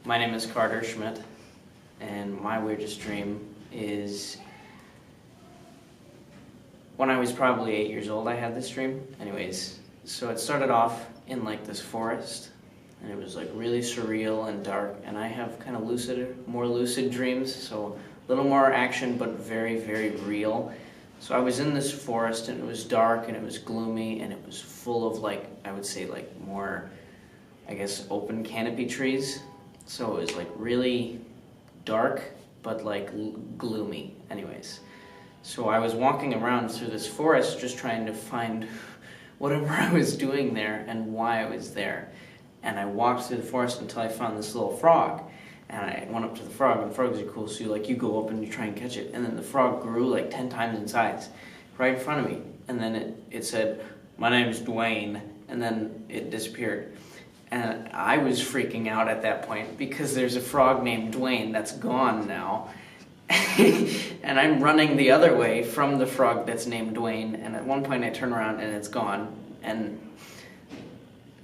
My name is Carter Schmidt, and my weirdest dream is when I was probably 8 years old. I had this dream. Anyways, so it started off in like this forest, and it was like really surreal and dark, and I have kind of more lucid dreams, so a little more action but very, very real. So I was in this forest, and it was dark, and it was gloomy, and it was full of like, I would say like more, I guess, open canopy trees. So it was like really dark, but like gloomy. Anyways, so I was walking around through this forest just trying to find whatever I was doing there and why I was there. And I walked through the forest until I found this little frog. And I went up to the frog, and frogs are cool, so you go up and you try and catch it. And then the frog grew like 10 times in size right in front of me. And then it said, "My name's Dwayne," and then it disappeared. And I was freaking out at that point because there's a frog named Dwayne that's gone now. And I'm running the other way from the frog that's named Dwayne, and at one point I turn around and it's gone. And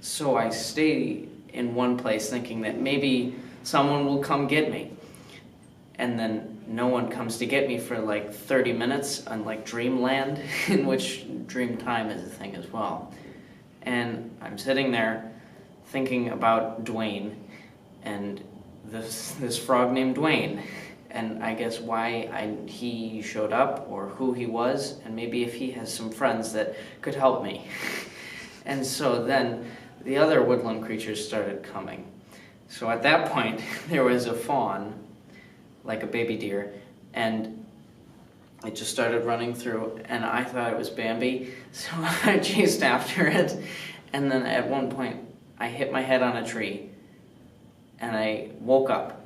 so I stay in one place thinking that maybe someone will come get me. And then no one comes to get me for like 30 minutes on like Dreamland, in which dream time is a thing as well. And I'm sitting there thinking about Dwayne and this frog named Dwayne, and I guess why he showed up, or who he was, and maybe if he has some friends that could help me. And so then the other woodland creatures started coming. So at that point there was a fawn, like a baby deer, and it just started running through, and I thought it was Bambi, so I chased after it, and then at one point I hit my head on a tree, and I woke up.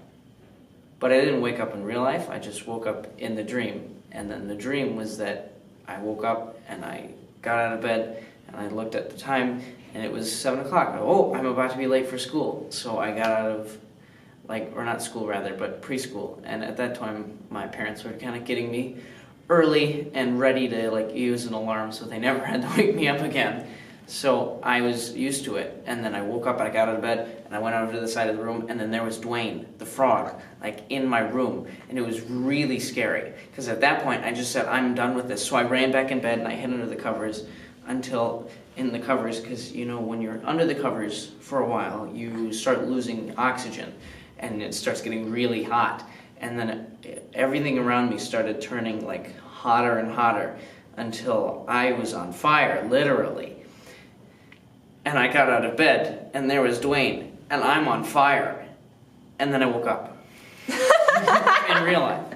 But I didn't wake up in real life, I just woke up in the dream. And then the dream was that I woke up, and I got out of bed, and I looked at the time, and it was 7 o'clock. Oh, I'm about to be late for school. So I got out of, or not school rather, but preschool. And at that time, my parents were kind of getting me early and ready to use an alarm so they never had to wake me up again. So I was used to it, and then I woke up, I got out of bed, and I went over to the side of the room, and then there was Dwayne, the frog, in my room, and it was really scary, because at that point, I just said, I'm done with this. So I ran back in bed, and I hid under the covers because, when you're under the covers for a while, you start losing oxygen, and it starts getting really hot, and then everything around me started turning, hotter and hotter, until I was on fire, literally. And I got out of bed, and there was Dwayne, and I'm on fire. And then I woke up. In real life.